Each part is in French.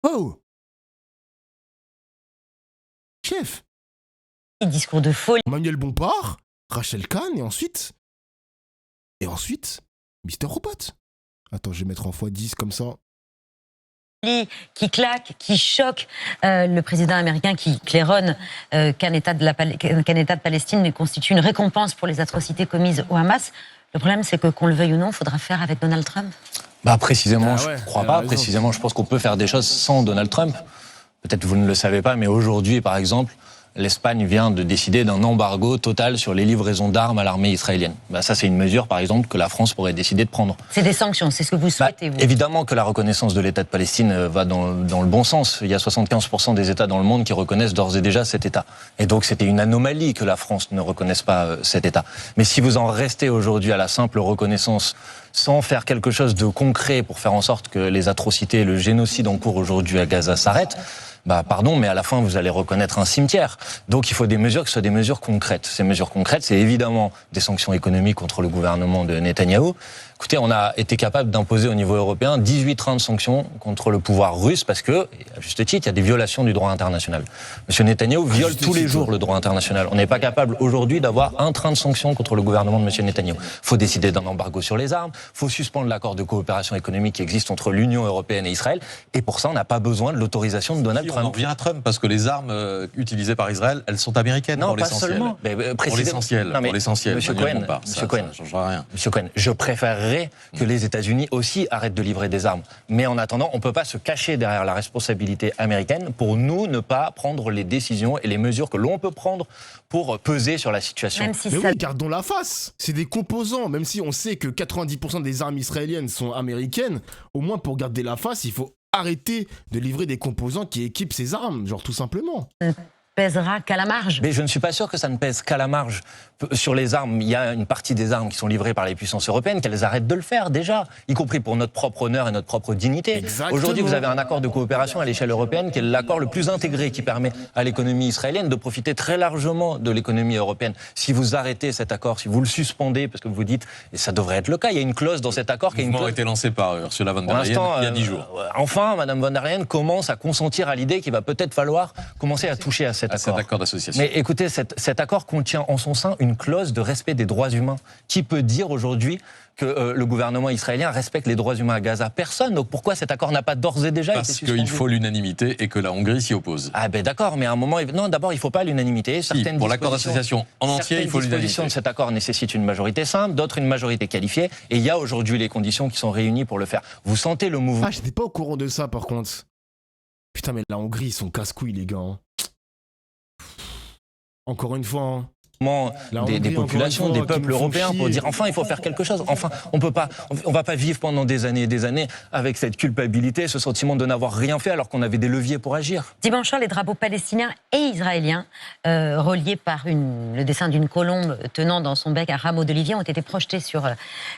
Oh, chef, Discours de folie. Manuel Bompard, Rachel Kahn, et ensuite, Mister Robot. Attends, je vais mettre en x10 comme ça. Qui claque, qui choque le président américain qui claironne qu'un État de Palestine constitue une récompense pour les atrocités commises au Hamas. Le problème, c'est que qu'on le veuille ou non, il faudra faire avec Donald Trump. Précisément, Ah ouais, je crois elle a pas. raison. Précisément, je pense qu'on peut faire des choses sans Donald Trump. Peut-être que vous ne le savez pas, mais aujourd'hui, par exemple, l'Espagne vient de décider d'un embargo total sur les livraisons d'armes à l'armée israélienne. Ça, c'est une mesure, par exemple, que la France pourrait décider de prendre. C'est des sanctions, c'est ce que vous souhaitez, vous. Évidemment que la reconnaissance de l'État de Palestine va dans le bon sens. Il y a 75% des États dans le monde qui reconnaissent d'ores et déjà cet État. Et donc c'était une anomalie que la France ne reconnaisse pas cet État. Mais si vous en restez aujourd'hui à la simple reconnaissance, sans faire quelque chose de concret pour faire en sorte que les atrocités et le génocide en cours aujourd'hui à Gaza s'arrêtent, pardon, mais à la fin, vous allez reconnaître un cimetière. Donc, il faut des mesures qui soient des mesures concrètes. Ces mesures concrètes, c'est évidemment des sanctions économiques contre le gouvernement de Netanyahou. Écoutez, on a été capable d'imposer au niveau européen 18 trains de sanctions contre le pouvoir russe parce que, à juste titre, il y a des violations du droit international. Monsieur Netanyahou viole tous les jours le droit international. On n'est pas capable aujourd'hui d'avoir un train de sanctions contre le gouvernement de monsieur Netanyahou. Il faut décider d'un embargo sur les armes, il faut suspendre l'accord de coopération économique qui existe entre l'Union européenne et Israël, et pour ça, on n'a pas besoin de l'autorisation de Donald Trump. On revient à Trump parce que les armes utilisées par Israël, elles sont américaines. Non, pour pas l'essentiel. seulement. Pour l'essentiel. Pour l'essentiel. Monsieur Cohen, Monsieur Cohen, ça changera rien. Monsieur Cohen, je préférerais que les États-Unis aussi arrêtent de livrer des armes. Mais en attendant, on ne peut pas se cacher derrière la responsabilité américaine pour nous ne pas prendre les décisions et les mesures que l'on peut prendre pour peser sur la situation. Même si Mais ça... oui, gardons la face. C'est des composants. Même si on sait que 90% des armes israéliennes sont américaines, au moins pour garder la face, il faut arrêter de livrer des composants qui équipent ces armes, genre tout simplement. pèsera qu'à la marge. Mais je ne suis pas sûr que ça ne pèse qu'à la marge. Sur les armes, il y a une partie des armes qui sont livrées par les puissances européennes, qu'elles arrêtent de le faire déjà, y compris pour notre propre honneur et notre propre dignité. Exactement. Aujourd'hui, vous avez un accord de coopération à l'échelle européenne qui est l'accord le plus intégré, qui permet à l'économie israélienne de profiter très largement de l'économie européenne. Si vous arrêtez cet accord, si vous le suspendez, parce que vous dites, et ça devrait être le cas, il y a une clause dans cet accord qui est une mouvement clause... a été lancé par Ursula von der Leyen il y a 10 jours. Enfin, Madame von der Leyen commence à consentir à l'idée qu'il va peut-être falloir commencer à toucher à cet accord. Cet accord d'association. Mais écoutez, cet accord contient en son sein une clause de respect des droits humains. Qui peut dire aujourd'hui que le gouvernement israélien respecte les droits humains à Gaza? Personne. Donc pourquoi cet accord n'a pas d'ores et déjà été suspendu? Parce qu'il faut l'unanimité et que la Hongrie s'y oppose. Ah ben d'accord, mais à un moment... Non, d'abord, il ne faut pas l'unanimité. Si, pour l'accord d'association en entier, il faut l'unanimité. Certaines dispositions de cet accord nécessitent une majorité simple, d'autres une majorité qualifiée, et il y a aujourd'hui les conditions qui sont réunies pour le faire. Vous sentez le mouvement... Ah, j'étais pas au courant de ça, par contre. Putain, mais la Hongrie, ils sont casse-couilles, les gars. Hein. Encore une fois, hein. Des populations, des peuples européens pour dire enfin il faut faire quelque chose. Enfin on va pas vivre pendant des années et des années avec cette culpabilité, ce sentiment de n'avoir rien fait alors qu'on avait des leviers pour agir. Dimanche soir, les drapeaux palestiniens et israéliens reliés par le dessin d'une colombe tenant dans son bec un rameau d'olivier ont été projetés sur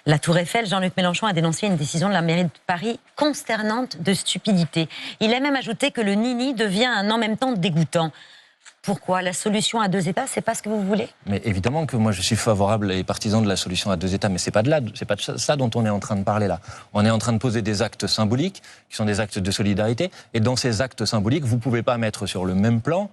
la Tour Eiffel. Jean-Luc Mélenchon a dénoncé une décision de la mairie de Paris consternante de stupidité. Il a même ajouté que le nini devient un en même temps dégoûtant. Pourquoi? La solution à deux États, c'est pas ce que vous voulez? Mais évidemment que moi je suis favorable et partisan de la solution à deux États, mais c'est pas de ça dont on est en train de parler là. On est en train de poser des actes symboliques, qui sont des actes de solidarité, et dans ces actes symboliques, vous pouvez pas mettre sur le même plan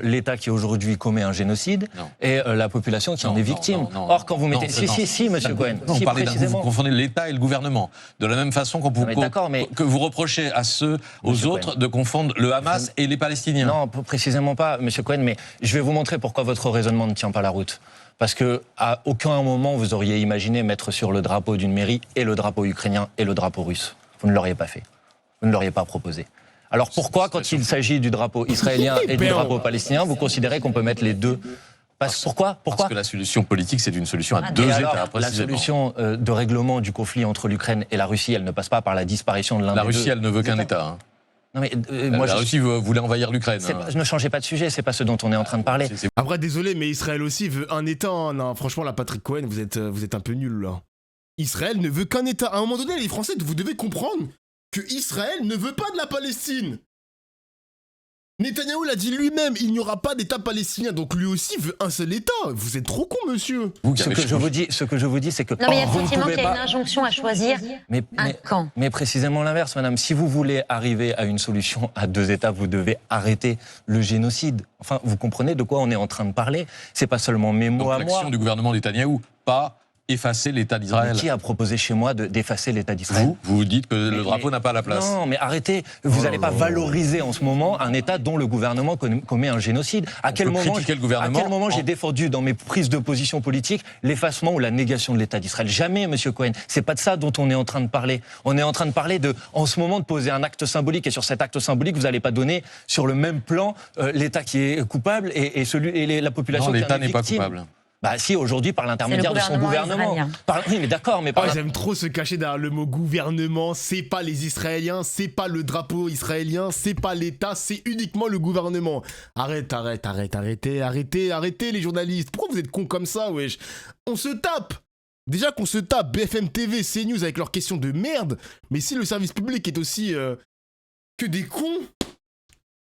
l'État qui aujourd'hui commet un génocide et la population qui en est victime. Or, quand vous mettez... Si, monsieur Cohen. Non, vous confondez l'État et le gouvernement. De la même façon que vous reprochez aux autres de confondre le Hamas et les Palestiniens. Non, précisément pas, monsieur Cohen, mais je vais vous montrer pourquoi votre raisonnement ne tient pas la route. Parce qu'à aucun moment vous auriez imaginé mettre sur le drapeau d'une mairie et le drapeau ukrainien et le drapeau russe. Vous ne l'auriez pas fait. Vous ne l'auriez pas proposé. Alors pourquoi, quand il s'agit du drapeau israélien et du drapeau palestinien, vous considérez qu'on peut mettre les deux? Pourquoi Parce que la solution politique, c'est une solution à deux États, précisément. La solution de règlement du conflit entre l'Ukraine et la Russie, elle ne passe pas par la disparition de l'un des deux. La Russie, elle ne veut qu'un État. Hein. Non mais, la Russie voulait envahir l'Ukraine. Ne changez pas de sujet, c'est pas ce dont on est en train de parler. Après, désolé, mais Israël aussi veut un État. Hein. Non, franchement, là, Patrick Cohen, vous êtes un peu nul là. Israël ne veut qu'un État. À un moment donné, les Français, vous devez comprendre que Israël ne veut pas de la Palestine. Netanyahou l'a dit lui-même, il n'y aura pas d'État palestinien, donc lui aussi veut un seul État. Vous êtes trop con, monsieur. Ce que je vous dis, c'est que non, mais il y a effectivement qu'il y a une injonction à choisir un camp. Mais précisément l'inverse, madame. Si vous voulez arriver à une solution à 2 États, vous devez arrêter le génocide. Enfin, vous comprenez de quoi on est en train de parler? C'est pas seulement mes mots à moi. L'action du gouvernement Netanyahou, pas effacer l'État d'Israël. Mais qui a proposé chez moi d'effacer l'État d'Israël? Vous dites que le drapeau n'a pas la place. Non, mais arrêtez. Vous n'allez pas valoriser en ce moment un État dont le gouvernement commet un génocide. À quel moment j'ai défendu dans mes prises de position politique l'effacement ou la négation de l'État d'Israël? Jamais, monsieur Cohen. C'est pas de ça dont on est en train de parler. On est en train de parler en ce moment, de poser un acte symbolique. Et sur cet acte symbolique, vous n'allez pas donner sur le même plan l'État qui est coupable et la population qui est victime. L'État n'est pas coupable. Bah si, aujourd'hui, par l'intermédiaire de son gouvernement. Oui, mais d'accord, mais j'aime trop se cacher derrière le mot gouvernement. C'est pas les Israéliens, c'est pas le drapeau israélien, c'est pas l'État, c'est uniquement le gouvernement. Arrêtez les journalistes. Pourquoi vous êtes cons comme ça, wesh? On se tape. Déjà qu'on se tape BFM TV, CNews avec leurs questions de merde. Mais si le service public est aussi que des cons...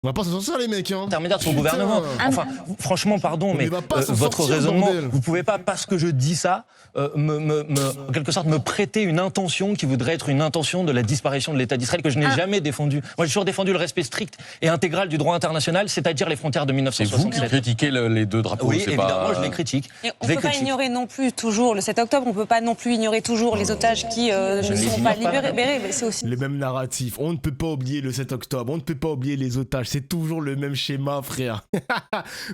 On va pas s'en sortir, les mecs, hein. Intermédiaire de son gouvernement. Enfin, franchement, pardon, mais votre raisonnement, vous pouvez pas, parce que je dis ça, en quelque sorte, me prêter une intention qui voudrait être une intention de la disparition de l'État d'Israël que je n'ai jamais défendue. Moi, j'ai toujours défendu le respect strict et intégral du droit international, c'est-à-dire les frontières de 1967. Et vous qui critiquez les 2 drapeaux? Oui, évidemment, je les critique. Et on ne peut pas ignorer non plus toujours le 7 octobre, on ne peut pas non plus ignorer toujours les otages qui ne sont pas libérés. Mais c'est aussi... Les mêmes narratifs. On ne peut pas oublier le 7 octobre, on ne peut pas oublier les otages. C'est toujours le même schéma, frère.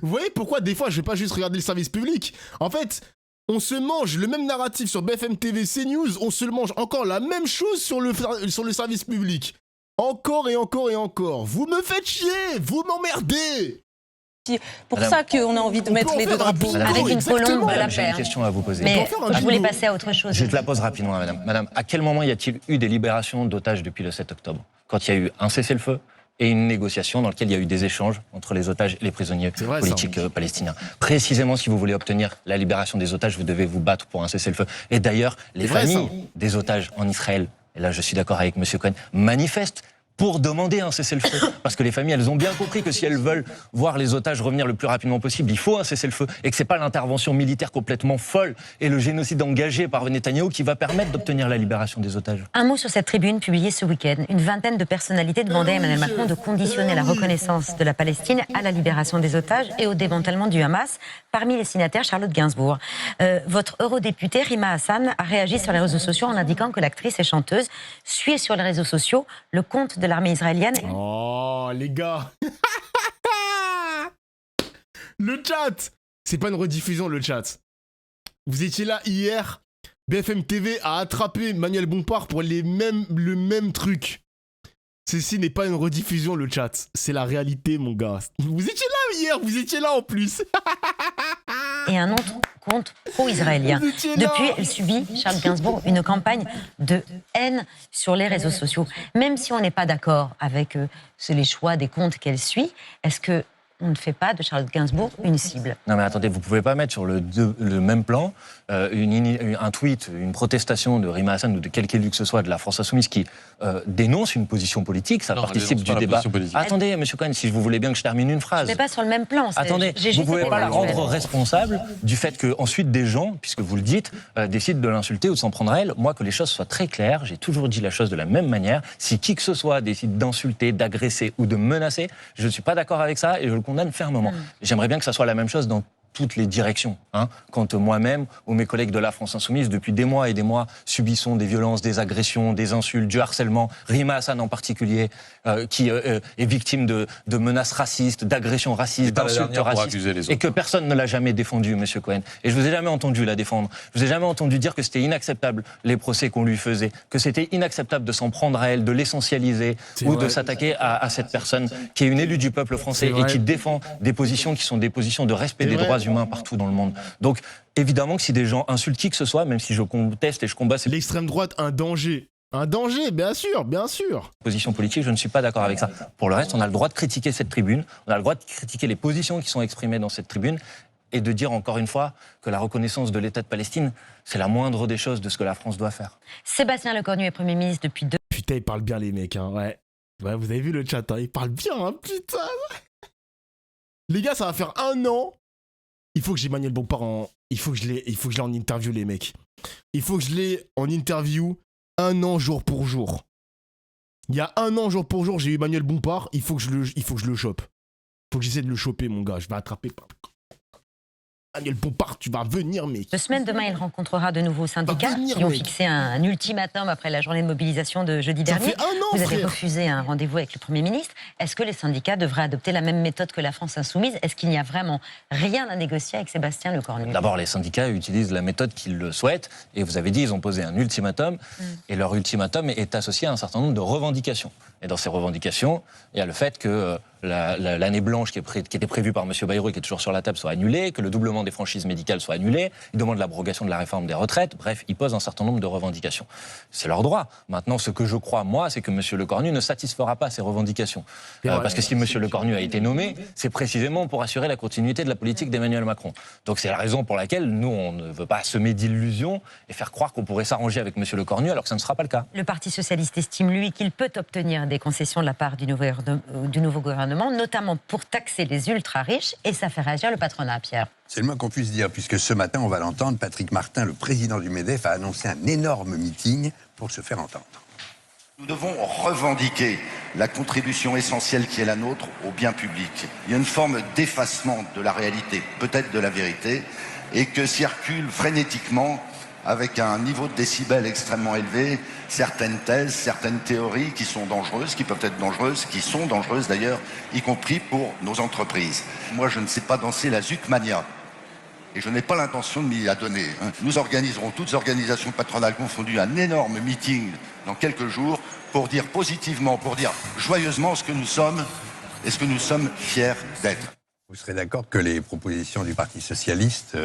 Vous voyez pourquoi des fois je vais pas juste regarder le service public? En fait, on se mange le même narratif sur BFM TV, CNews, on se mange encore la même chose sur le service public. Encore et encore et encore. Vous me faites chier, vous m'emmerdez. Pour ça qu'on a envie de mettre les 2 drapeaux. Avec une colombe à la J'ai une question à vous poser. Mais je voulais passer à autre chose. Je te la pose rapidement, madame. Madame, à quel moment y a-t-il eu des libérations d'otages depuis le 7 octobre? Quand il y a eu un cessez-le-feu et une négociation dans laquelle il y a eu des échanges entre les otages et les prisonniers politiques palestiniens. Précisément, si vous voulez obtenir la libération des otages, vous devez vous battre pour un cessez-le-feu. Et d'ailleurs, les familles des otages en Israël, et là je suis d'accord avec M. Cohen, manifestent pour demander un cessez-le-feu. Parce que les familles, elles ont bien compris que si elles veulent voir les otages revenir le plus rapidement possible, il faut un cessez-le-feu. Et que c'est pas l'intervention militaire complètement folle et le génocide engagé par Netanyahou qui va permettre d'obtenir la libération des otages. Un mot sur cette tribune publiée ce week-end. Une vingtaine de personnalités demandaient à Emmanuel Macron de conditionner la reconnaissance de la Palestine à la libération des otages et au démantèlement du Hamas. Parmi les signataires, Charlotte Gainsbourg. Votre eurodéputée Rima Hassan a réagi sur les réseaux sociaux en indiquant que l'actrice et chanteuse suit sur les réseaux sociaux le compte de l'armée israélienne. Oh, les gars. Le chat. C'est pas une rediffusion, le chat. Vous étiez là hier. BFM TV a attrapé Manuel Bompard pour le même truc. Ceci n'est pas une rediffusion, le chat. C'est la réalité, mon gars. Vous étiez là hier, vous étiez là en plus. Et un autre compte pro-israélien. Depuis, elle subit, Charles Gainsbourg, une campagne de haine sur les réseaux sociaux. Même si on n'est pas d'accord avec les choix des comptes qu'elle suit, est-ce que on ne fait pas de Charlotte Gainsbourg une cible? Non mais attendez, vous ne pouvez pas mettre sur le même plan un tweet, une protestation de Rima Hassan ou de quelque élu que ce soit de la France Insoumise qui dénonce une position politique, ça participe du débat. Attendez, monsieur Cohen, si vous voulez bien que je termine une phrase. Je ne pas sur le même plan. Attendez, vous ne pouvez pas la rendre responsable du fait qu'ensuite des gens, puisque vous le dites, décident de l'insulter ou de s'en prendre à elle. Moi, que les choses soient très claires, j'ai toujours dit la chose de la même manière. Si qui que ce soit décide d'insulter, d'agresser ou de menacer, je ne suis pas d'accord avec ça et je le condamne fermement. J'aimerais bien que ça soit la même chose dans toutes les directions. Quand moi-même ou mes collègues de la France Insoumise, depuis des mois et des mois, subissons des violences, des agressions, des insultes, du harcèlement, Rima Hassan en particulier, qui est victime de menaces racistes, d'agressions racistes, d'insultes racistes, et que personne ne l'a jamais défendu, monsieur Cohen. Et je vous ai jamais entendu la défendre. Je vous ai jamais entendu dire que c'était inacceptable les procès qu'on lui faisait, que c'était inacceptable de s'en prendre à elle, de l'essentialiser ou de s'attaquer à cette personne qui est une élue du peuple français et qui défend des positions qui sont des positions de respect des droits humains partout dans le monde. Donc, évidemment que si des gens insultent qui que ce soit, même si je conteste et je combats... L'extrême droite, un danger. Un danger, bien sûr, bien sûr. Position politique, je ne suis pas d'accord avec ça. Pour le reste, on a le droit de critiquer cette tribune, on a le droit de critiquer les positions qui sont exprimées dans cette tribune et de dire encore une fois que la reconnaissance de l'État de Palestine, c'est la moindre des choses de ce que la France doit faire. Sébastien Lecornu est Premier ministre depuis 2... Putain, ils parlent bien les mecs, ouais. Ouais, vous avez vu le chat, hein, il parle bien, hein, putain. Les gars, ça va faire 1 an. Il faut que j'ai Emmanuel Bompard en... Il faut que je l'ai en interview, les mecs. Il faut que je l'ai en interview 1 an jour pour jour. Il y a 1 an jour pour jour, j'ai eu Emmanuel Bompard. Il faut que je le chope. Il faut que j'essaie de le choper, mon gars. Je vais attraper... Emmanuel Bompard, tu vas venir, mec. 2 semaines, demain, il rencontrera de nouveaux syndicats qui ont fixé un ultimatum après la journée de mobilisation de jeudi dernier. Ça fait 1 an, Vous avez frère. refusé un rendez-vous avec le Premier ministre. Est-ce que les syndicats devraient adopter la même méthode que la France insoumise? Est-ce qu'il n'y a vraiment rien à négocier avec Sébastien Lecornu? D'abord, les syndicats utilisent la méthode qu'ils le souhaitent. Et vous avez dit, ils ont posé un ultimatum. Et leur ultimatum est associé à un certain nombre de revendications. Et dans ces revendications, il y a le fait que l'année blanche qui était prévue par M. Bayrou et qui est toujours sur la table soit annulée, que le doublement des franchises médicales soit annulé. Ils demandent l'abrogation de la réforme des retraites. Bref, ils posent un certain nombre de revendications. C'est leur droit. Maintenant, ce que je crois, moi, c'est que M. Lecornu ne satisfera pas ces revendications. Parce que si M. Lecornu a été nommé, c'est précisément pour assurer la continuité de la politique d'Emmanuel Macron. Donc c'est la raison pour laquelle nous, on ne veut pas semer d'illusions et faire croire qu'on pourrait s'arranger avec M. Lecornu alors que ça ne sera pas le cas. Le Parti socialiste estime, lui, qu'il peut obtenir des concessions de la part du nouveau gouvernement, notamment pour taxer les ultra-riches, et ça fait réagir le patronat, Pierre. C'est le moins qu'on puisse dire, puisque ce matin, on va l'entendre, Patrick Martin, le président du MEDEF, a annoncé un énorme meeting pour se faire entendre. Nous devons revendiquer la contribution essentielle qui est la nôtre au bien public. Il y a une forme d'effacement de la réalité, peut-être de la vérité, et que circulent frénétiquement, avec un niveau de décibels extrêmement élevé, certaines thèses, certaines théories qui sont dangereuses, qui peuvent être dangereuses, qui sont dangereuses d'ailleurs, y compris pour nos entreprises. Moi, je ne sais pas danser la Zuckmania. Et je n'ai pas l'intention de m'y adonner. Nous organiserons, toutes organisations patronales confondues, un énorme meeting dans quelques jours pour dire positivement, pour dire joyeusement ce que nous sommes et ce que nous sommes fiers d'être. Vous serez d'accord que les propositions du Parti socialiste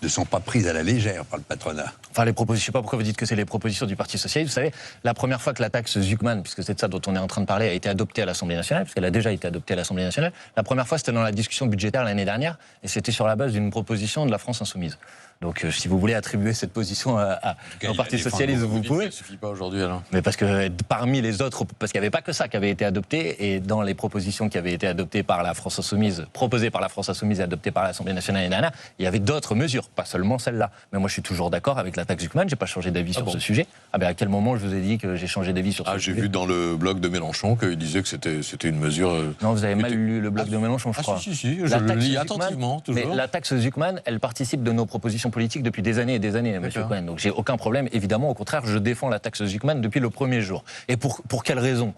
ne sont pas prises à la légère par le patronat? Enfin, les propositions, je ne sais pas pourquoi vous dites que c'est les propositions du Parti socialiste. Vous savez, la première fois que la taxe Zuckman, puisque c'est de ça dont on est en train de parler, a été adoptée à l'Assemblée nationale, puisqu'elle a déjà été adoptée à l'Assemblée nationale, la première fois c'était dans la discussion budgétaire l'année dernière, et c'était sur la base d'une proposition de la France insoumise. Donc, si vous voulez attribuer cette position au Parti socialiste, vous pouvez. Ça ne suffit pas aujourd'hui, alors. Mais parce que parmi les autres, parce qu'il n'y avait pas que ça qui avait été adopté, et dans les propositions qui avaient été adoptées par la France insoumise, proposées par la France insoumise et adoptées par l'Assemblée nationale, il y avait d'autres mesures, pas seulement celle-là. Mais moi, je suis toujours d'accord avec la taxe Zuckman. J'ai pas changé d'avis sur ce sujet. Ah ben, à quel moment je vous ai dit que j'ai changé d'avis sur ce sujet? J'ai vu dans le blog de Mélenchon qu'il disait que c'était une mesure. Non, vous avez mal lu le blog de Mélenchon, je crois. Si, je le lis attentivement, toujours. Mais la taxe Zuckman, elle participe de nos propositions politiques depuis des années et des années, monsieur Cohen. Donc j'ai aucun problème, évidemment. Au contraire, je défends la taxe Zuckman depuis le premier jour. Et pour quelle raison?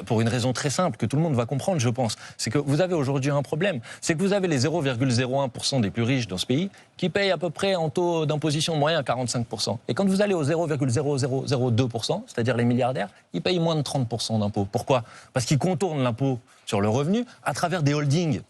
Pour une raison très simple que tout le monde va comprendre, je pense. C'est que vous avez aujourd'hui un problème. C'est que vous avez les 0,01% des plus riches dans ce pays qui payent à peu près en taux d'imposition moyen à 45%. Et quand vous allez aux 0,0002%, c'est-à-dire les milliardaires, ils payent moins de 30% d'impôts. Pourquoi? Parce qu'ils contournent l'impôt sur le revenu à travers des holdings.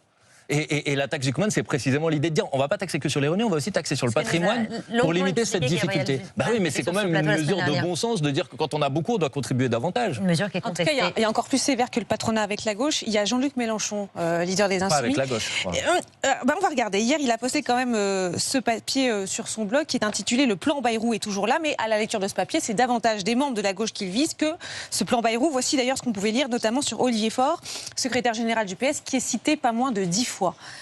Et la taxe Zuckman, c'est précisément l'idée de dire on ne va pas taxer que sur les revenus, on va aussi taxer sur le patrimoine pour limiter cette difficulté. Bah oui, mais c'est quand même une mesure de bon sens de dire que quand on a beaucoup, on doit contribuer davantage. Une mesure qui est contestée. En tout cas, il y a encore plus sévère que le patronat avec la gauche. Il y a Jean-Luc Mélenchon, leader des Insoumis. Pas avec la gauche, je crois. On va regarder. Hier, il a posté quand même ce papier sur son blog qui est intitulé « Le plan Bayrou est toujours là ». Mais à la lecture de ce papier, c'est davantage des membres de la gauche qu'il vise que ce plan Bayrou. Voici d'ailleurs ce qu'on pouvait lire, notamment sur Olivier Faure, secrétaire général du PS, qui est cité pas moins de 10 fois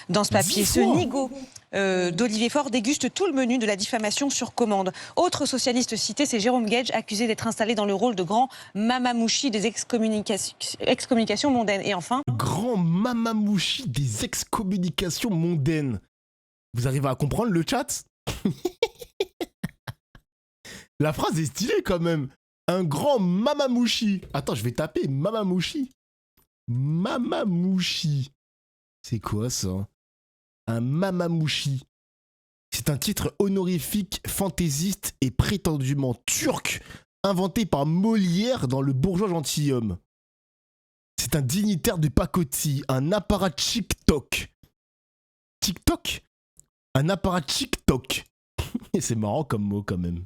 dans ce papier. Ce nigo d'Olivier Faure déguste tout le menu de la diffamation sur commande. Autre socialiste cité, c'est Jérôme Guedj, accusé d'être installé dans le rôle de grand mamamouchi des excommunications mondaines. Et enfin... Grand mamamouchi des excommunications mondaines. Vous arrivez à comprendre le chat? La phrase est stylée quand même. Un grand mamamouchi. Attends, je vais taper mamamouchi. Mamamouchi. C'est quoi ça? Un mamamouchi. C'est un titre honorifique, fantaisiste et prétendument turc, inventé par Molière dans Le Bourgeois gentilhomme. C'est un dignitaire de pacotille, un apparatchik TikTok. TikTok? Un apparatchik TikTok. Et c'est marrant comme mot quand même.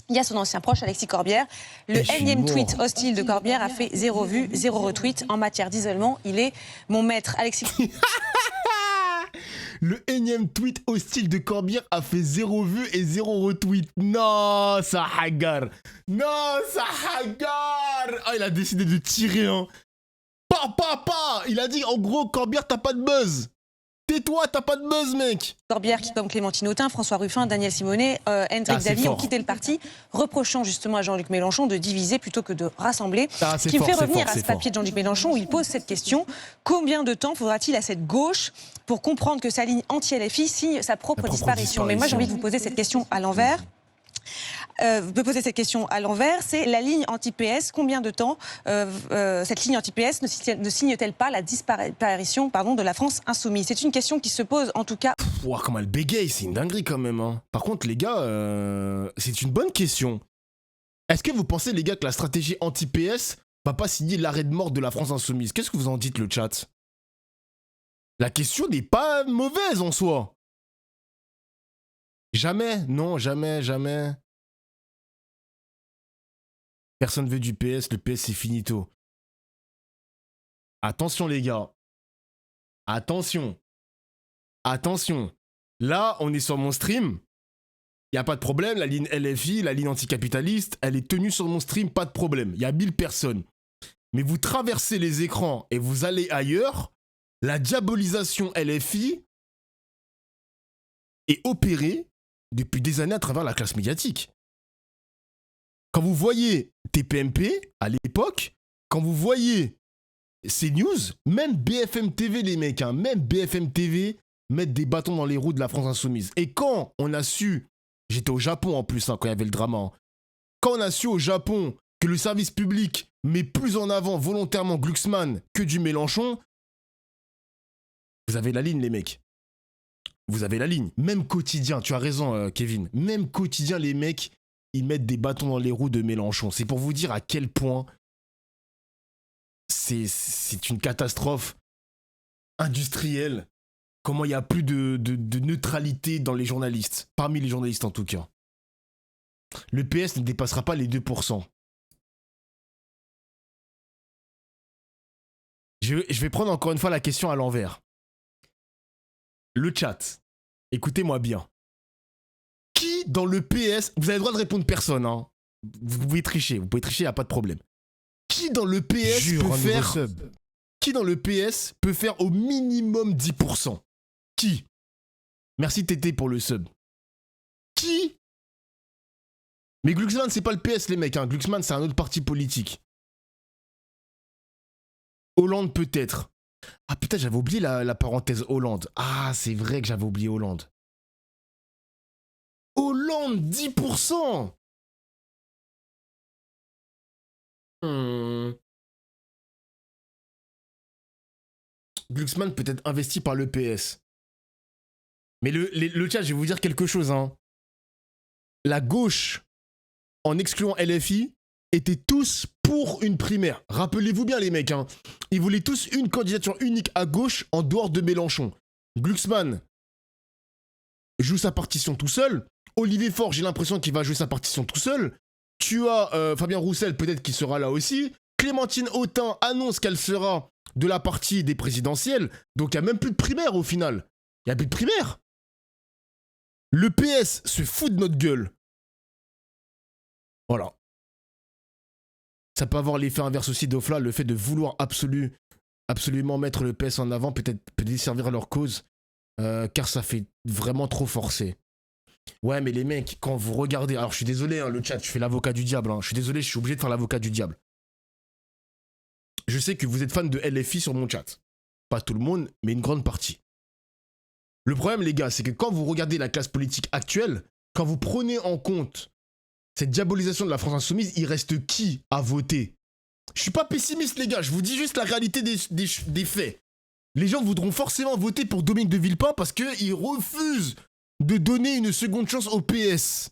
Il y a son ancien proche, Alexis Corbière. Le énième tweet hostile de Corbière a fait 0 vue, 0 retweet. En matière d'isolement, il est mon maître, Alexis. Le énième tweet hostile de Corbière a fait 0 vue et 0 retweet. Non, ça hagar. Non, ça hagar. Ah, il a décidé de tirer, hein. Il a dit, en gros, Corbière, t'as pas de buzz. Tais-toi, t'as pas de buzz, mec. Corbière qui, comme Clémentine Autain, François Ruffin, Daniel Simonet, Hendrik Daly ont quitté le parti, reprochant justement à Jean-Luc Mélenchon de diviser plutôt que de rassembler. Ce qui me fait revenir à ce papier de Jean-Luc Mélenchon où il pose cette question. Combien de temps faudra-t-il à cette gauche pour comprendre que sa ligne anti-LFI signe sa propre disparition? Mais moi, j'ai envie de vous poser cette question à l'envers. C'est la ligne anti-PS. Combien de temps cette ligne anti-PS ne signe-t-elle pas la disparition de la France insoumise? C'est une question qui se pose en tout cas. Ouah, comment elle bégaye, c'est une dinguerie quand même. Hein. Par contre, les gars, c'est une bonne question. Est-ce que vous pensez, les gars, que la stratégie anti-PS va pas signer l'arrêt de mort de la France insoumise? Qu'est-ce que vous en dites, le chat? La question n'est pas mauvaise en soi. Jamais, non, jamais. Personne veut du PS, le PS c'est finito. Attention les gars. Attention. Là, on est sur mon stream. Il n'y a pas de problème, la ligne LFI, la ligne anticapitaliste, elle est tenue sur mon stream, pas de problème. Il y a 1000 personnes. Mais vous traversez les écrans et vous allez ailleurs, la diabolisation LFI est opérée depuis des années à travers la classe médiatique. Quand vous voyez TPMP, à l'époque, quand vous voyez CNews, même BFM TV, les mecs, hein, même BFM TV mettent des bâtons dans les roues de la France insoumise. Et quand on a su, j'étais au Japon en plus, hein, quand il y avait le drama, hein, quand on a su au Japon que le service public met plus en avant volontairement Glucksmann que du Mélenchon, vous avez la ligne, les mecs. Vous avez la ligne. Même quotidien, tu as raison, Kevin. Même quotidien, les mecs, ils mettent des bâtons dans les roues de Mélenchon. C'est pour vous dire à quel point c'est une catastrophe industrielle. Comment il n'y a plus de neutralité dans les journalistes. Parmi les journalistes, en tout cas. Le PS ne dépassera pas les 2%. Je vais prendre encore une fois la question à l'envers. Le chat, écoutez-moi bien. Qui dans le PS, vous avez le droit de répondre personne, hein. Vous pouvez tricher, il n'y a pas de problème. Qui dans le PS peut faire au minimum 10%? Qui? Merci Tété pour le sub. Qui? Mais Glucksmann, c'est pas le PS, les mecs, hein. Glucksmann, c'est un autre parti politique. Hollande peut-être. Ah putain, j'avais oublié la parenthèse Hollande. Ah, c'est vrai que j'avais oublié Hollande. Hollande, 10%. Glucksmann peut être investi par le PS. Mais le chat, je vais vous dire quelque chose. Hein. La gauche, en excluant LFI, étaient tous pour une primaire. Rappelez-vous bien les mecs, hein. Ils voulaient tous une candidature unique à gauche en dehors de Mélenchon. Glucksmann joue sa partition tout seul. Olivier Faure, j'ai l'impression qu'il va jouer sa partition tout seul. Tu as Fabien Roussel, peut-être qu'il sera là aussi. Clémentine Autain annonce qu'elle sera de la partie des présidentielles. Donc il n'y a même plus de primaire au final. Il n'y a plus de primaire. Le PS se fout de notre gueule. Voilà. Ça peut avoir l'effet inverse aussi d'Ofla, le fait de vouloir absolument mettre le PS en avant, peut-être desservir leur cause, car ça fait vraiment trop forcer. Ouais, mais les mecs, quand vous regardez... Alors, je suis désolé, hein, le chat, je fais l'avocat du diable. Hein, je suis désolé, je suis obligé de faire l'avocat du diable. Je sais que vous êtes fan de LFI sur mon chat. Pas tout le monde, mais une grande partie. Le problème, les gars, c'est que quand vous regardez la classe politique actuelle, quand vous prenez en compte cette diabolisation de la France insoumise, il reste qui à voter? Je suis pas pessimiste, les gars, je vous dis juste la réalité des faits. Les gens voudront forcément voter pour Dominique de Villepin parce qu'ils refusent de donner une seconde chance au PS.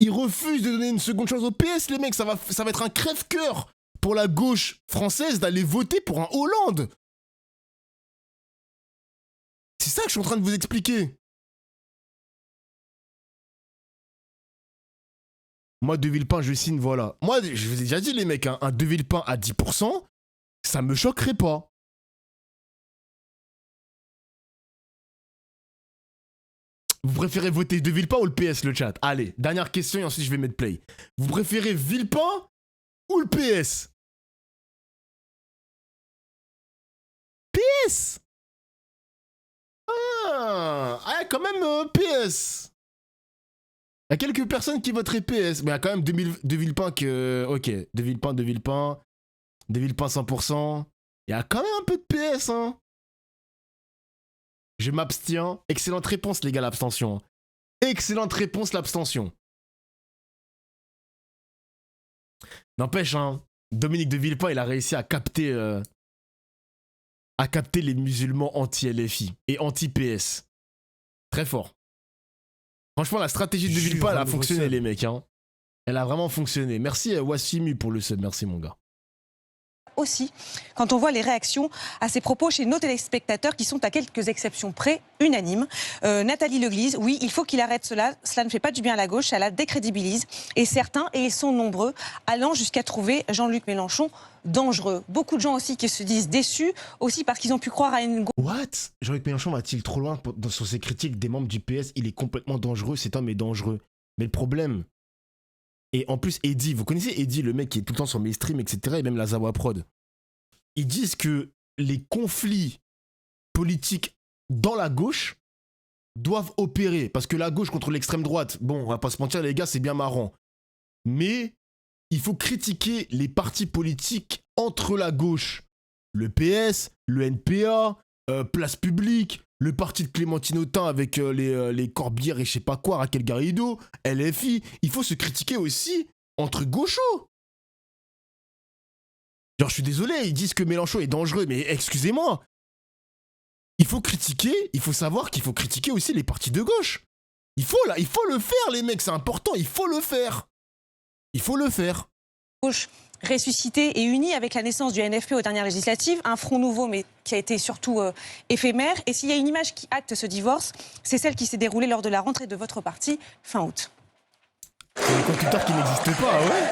Ils refusent de donner une seconde chance au PS, les mecs. Ça va être un crève-cœur pour la gauche française d'aller voter pour un Hollande. C'est ça que je suis en train de vous expliquer. Moi, De Villepin, je signe, voilà. Moi, je vous ai déjà dit, les mecs, hein, un De Villepin à 10%, ça me choquerait pas. Vous préférez voter De Villepin ou le PS, le chat? Allez, dernière question et ensuite je vais mettre play. Vous préférez Villepin ou le PS? PS. Ah, quand même PS. Il y a quelques personnes qui voteraient PS, mais il y a quand même De Villepin que... Ok, De Villepin 100%. Il y a quand même un peu de PS, hein. Je m'abstiens. Excellente réponse, les gars, l'abstention. Excellente réponse, l'abstention. N'empêche, hein, Dominique de Villepin, il a réussi à capter les musulmans anti-LFI et anti-PS. Très fort. Franchement, la stratégie de Villepin, elle a fonctionné, les mecs. Hein. Elle a vraiment fonctionné. Merci Wassimu pour le sub. Merci, mon gars. Aussi, quand on voit les réactions à ces propos chez nos téléspectateurs qui sont à quelques exceptions près unanimes. Nathalie Leglise, oui, il faut qu'il arrête cela ne fait pas du bien à la gauche, ça la décrédibilise. Et certains, et ils sont nombreux, allant jusqu'à trouver Jean-Luc Mélenchon dangereux. Beaucoup de gens aussi qui se disent déçus, aussi parce qu'ils ont pu croire à une gauche. What? Jean-Luc Mélenchon va-t-il trop loin sur ses critiques des membres du PS? Il est complètement dangereux, cet homme est dangereux. Mais le problème... Et en plus, Eddy, vous connaissez Eddy, le mec qui est tout le temps sur mes streams, etc., et même la Zawa Prod. Ils disent que les conflits politiques dans la gauche doivent opérer. Parce que la gauche contre l'extrême droite, bon, on va pas se mentir, les gars, c'est bien marrant. Mais il faut critiquer les partis politiques entre la gauche. Le PS, le NPA, Place Publique, le parti de Clémentine Autain avec les Corbières et je sais pas quoi, Raquel Garrido, LFI. Il faut se critiquer aussi entre gauchos. Genre, je suis désolé, ils disent que Mélenchon est dangereux, mais excusez-moi. Il faut critiquer, il faut savoir qu'il faut critiquer aussi les partis de gauche. Il faut le faire, les mecs, c'est important, il faut le faire. Il faut le faire. Gauche ressuscité et uni avec la naissance du NFP aux dernières législatives, un front nouveau mais qui a été surtout éphémère. Et s'il y a une image qui acte ce divorce, c'est celle qui s'est déroulée lors de la rentrée de votre parti fin août. C'est des conducteurs qui n'existent pas, ouais.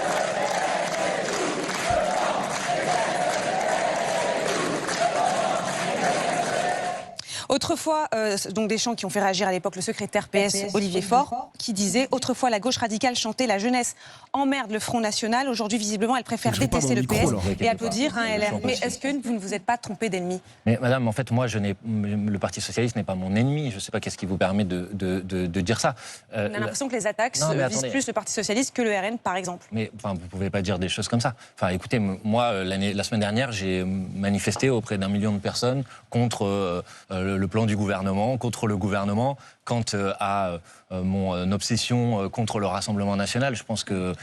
Autrefois, donc des chants qui ont fait réagir à l'époque le secrétaire PS Olivier Faure, qui disait « Autrefois, la gauche radicale chantait la jeunesse emmerde le Front National. Aujourd'hui, visiblement, elle préfère détester le PS et applaudir un LR. » Mais est-ce que vous ne vous êtes pas trompé d'ennemi? Mais madame, en fait, moi, le Parti Socialiste n'est pas mon ennemi. Je ne sais pas qu'est-ce qui vous permet de dire ça. On a l'impression que les attaques visent plus le Parti Socialiste que le RN, par exemple. Mais enfin, vous ne pouvez pas dire des choses comme ça. Enfin, écoutez, moi, la semaine dernière, j'ai manifesté auprès d'1 million de personnes contre le plan du gouvernement, contre le gouvernement, quant à mon obsession contre le Rassemblement national. Je pense que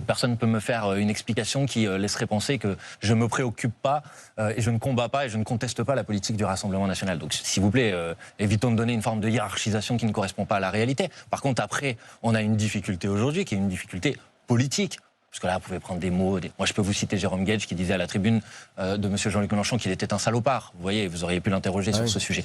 personne ne peut me faire une explication qui laisserait penser que je ne me préoccupe pas et je ne combats pas et je ne conteste pas la politique du Rassemblement national. Donc, s'il vous plaît, évitons de donner une forme de hiérarchisation qui ne correspond pas à la réalité. Par contre, après, on a une difficulté aujourd'hui qui est une difficulté politique. Parce que là, vous pouvez prendre des mots. Moi, je peux vous citer Jérôme Guedj qui disait à la tribune de M. Jean-Luc Mélenchon qu'il était un salopard. Vous voyez, vous auriez pu l'interroger sur ce sujet.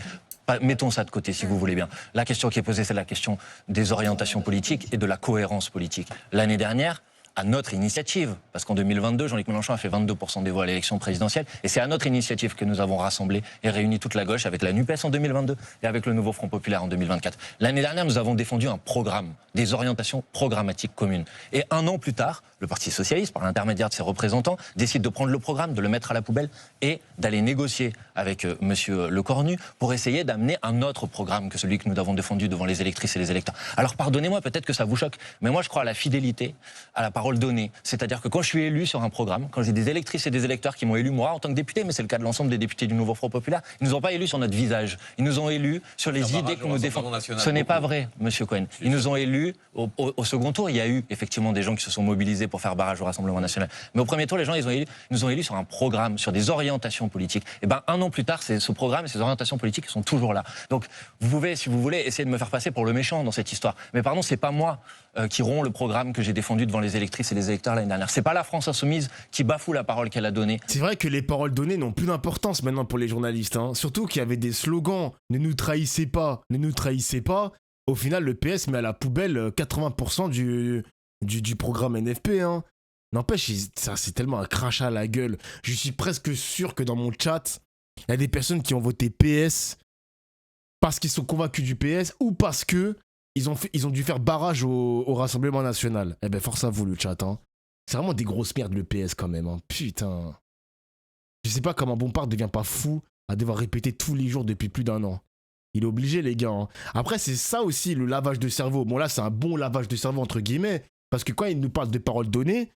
Mettons ça de côté, si vous voulez bien. La question qui est posée, c'est la question des orientations politiques et de la cohérence politique. L'année dernière, à notre initiative, parce qu'en 2022, Jean-Luc Mélenchon a fait 22% des voix à l'élection présidentielle, et c'est à notre initiative que nous avons rassemblé et réuni toute la gauche avec la NUPES en 2022 et avec le nouveau Front Populaire en 2024. L'année dernière, nous avons défendu un programme, des orientations programmatiques communes. Et 1 an plus tard, le Parti Socialiste, par l'intermédiaire de ses représentants, décide de prendre le programme, de le mettre à la poubelle et d'aller négocier avec Monsieur Lecornu pour essayer d'amener un autre programme que celui que nous avons défendu devant les électrices et les électeurs. Alors pardonnez-moi, peut-être que ça vous choque, mais moi je crois à la fidélité, à la parole donnée. C'est-à-dire que quand je suis élu sur un programme, quand j'ai des électrices et des électeurs qui m'ont élu moi en tant que député, mais c'est le cas de l'ensemble des députés du nouveau Front Populaire, ils nous ont pas élus sur notre visage, ils nous ont élus sur les idées que nous défendons. Ce n'est pas vrai, Monsieur Cohen. Ils nous ont élus au second tour. Il y a eu effectivement des gens qui se sont mobilisés pour faire barrage au Rassemblement national. Mais au premier tour, les gens nous ont élus sur un programme, sur des orientations politiques. Et ben 1 an plus tard, ce programme et ces orientations politiques sont toujours là. Donc vous pouvez, si vous voulez, essayer de me faire passer pour le méchant dans cette histoire. Mais pardon, c'est pas moi qui rompt le programme que j'ai défendu devant les électrices et les électeurs l'année dernière. C'est pas la France insoumise qui bafoue la parole qu'elle a donnée. C'est vrai que les paroles données n'ont plus d'importance maintenant pour les journalistes. Hein. Surtout qu'il y avait des slogans « Ne nous trahissez pas, ne nous trahissez pas ». Au final, le PS met à la poubelle 80% du programme NFP. Hein. N'empêche, ça c'est tellement un crachat à la gueule. Je suis presque sûr que dans mon chat, il y a des personnes qui ont voté PS parce qu'ils sont convaincus du PS ou parce que ils ont dû faire barrage au Rassemblement national. Eh ben force à vous le chat. Hein. C'est vraiment des grosses merdes le PS quand même. Hein. Putain. Je sais pas comment Bompard devient pas fou à devoir répéter tous les jours depuis plus d'1 an. Il est obligé, les gars. Hein. Après, c'est ça aussi, le lavage de cerveau. Bon, là, c'est un bon lavage de cerveau, entre guillemets, parce que quand il nous parle de paroles données,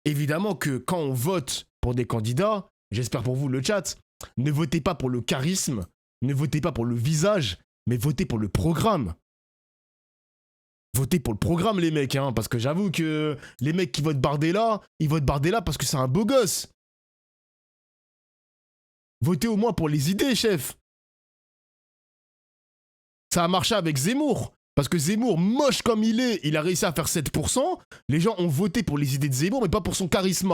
évidemment que quand on vote pour des candidats, j'espère pour vous le chat, ne votez pas pour le charisme, ne votez pas pour le visage, mais votez pour le programme. Votez pour le programme, les mecs, hein, parce que j'avoue que les mecs qui votent Bardella, ils votent Bardella parce que c'est un beau gosse. Votez au moins pour les idées, chef. Ça a marché avec Zemmour. Parce que Zemmour, moche comme il est, il a réussi à faire 7%. Les gens ont voté pour les idées de Zemmour, mais pas pour son charisme.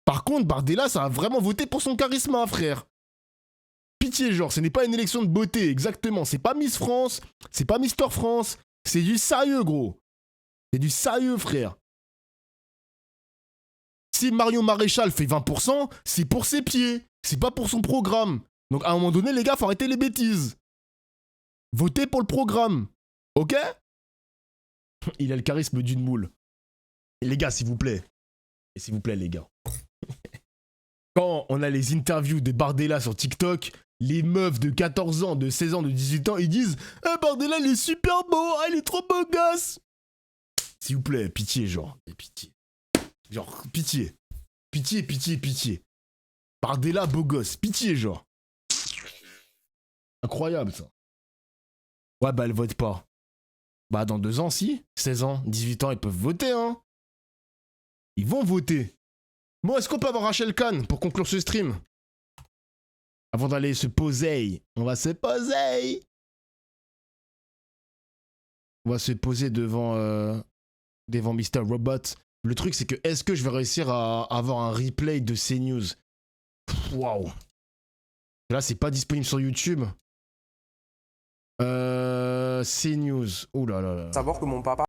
Par contre, Bardella, ça a vraiment voté pour son charisme, frère. Pitié, genre, ce n'est pas une élection de beauté, exactement. C'est pas Miss France, c'est pas Mister France. C'est du sérieux, gros. C'est du sérieux, frère. Si Marion Maréchal fait 20%, c'est pour ses pieds. C'est pas pour son programme. Donc, à un moment donné, les gars, faut arrêter les bêtises. Votez pour le programme. Ok? Il a le charisme d'une moule. Et les gars, s'il vous plaît. Et s'il vous plaît, les gars. Quand on a les interviews de Bardella sur TikTok, les meufs de 14 ans, de 16 ans, de 18 ans, ils disent « Eh, Bardella, il est super beau, ah, il est trop beau gosse !» S'il vous plaît, pitié, genre. Pitié. Genre, pitié. Pitié, pitié, pitié. Bardella, beau gosse. Pitié, genre. Incroyable, ça. Ouais, bah, elle vote pas. Bah, dans 2 ans, si. 16 ans, 18 ans, ils peuvent voter, hein. Ils vont voter. Bon, est-ce qu'on peut avoir Rachel Kahn pour conclure ce stream? Avant d'aller se poser. On va se poser. On va se poser devant Mr. Robot. Le truc, c'est que est-ce que je vais réussir à avoir un replay de CNews? Waouh. Là, c'est pas disponible sur YouTube. CNews. Oh là là là. Savoir que mon papa...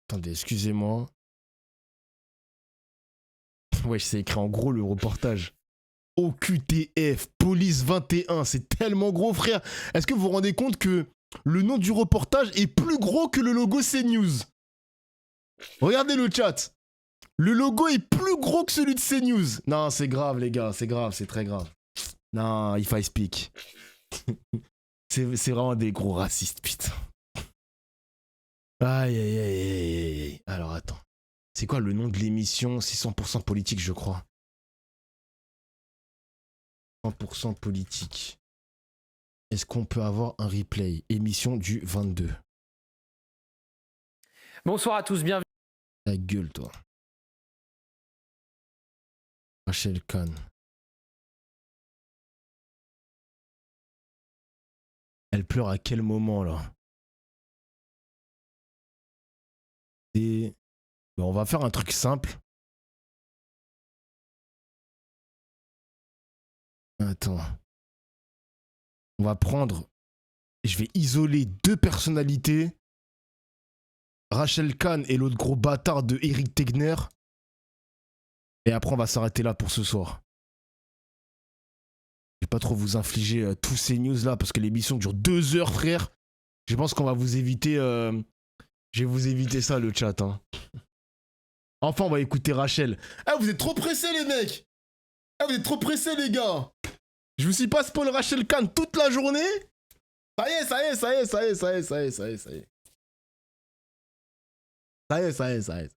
Attendez, excusez-moi. Ouais, c'est écrit en gros le reportage. OQTF, police 21, c'est tellement gros, frère. Est-ce que vous vous rendez compte que le nom du reportage est plus gros que le logo CNews? Regardez le chat. Le logo est plus gros que celui de CNews. Non, c'est grave, les gars, c'est grave, c'est très grave. Non, if I speak. C'est vraiment des gros racistes, putain. Aïe, aïe, aïe, aïe, aïe. Alors, attends. C'est quoi le nom de l'émission? C'est 100% politique, je crois. 100% politique. Est-ce qu'on peut avoir un replay? Émission du 22. Bonsoir à tous, bienvenue. Ta gueule, toi. Rachel Kahn. Elle pleure à quel moment, là? Et... Bon, on va faire un truc simple. Attends. On va prendre... Je vais isoler 2 personnalités. Rachel Kahn et l'autre gros bâtard de Eric Tegner. Et après, on va s'arrêter là pour ce soir. Je vais pas trop vous infliger tous ces news là parce que l'émission dure 2 heures, frère. Je pense qu'on va vous éviter... Je vais vous éviter ça, le chat. Hein. Enfin, on va écouter Rachel. Ah, vous êtes trop pressés, les mecs. Ah, vous êtes trop pressés, les gars. Je vous suis pas spoil Rachel Kahn toute la journée. Ça y est, ça y est, ça y est, ça y est, ça y est, ça y est, ça y est, ça y est. Ça y est, ça y est, ça y est.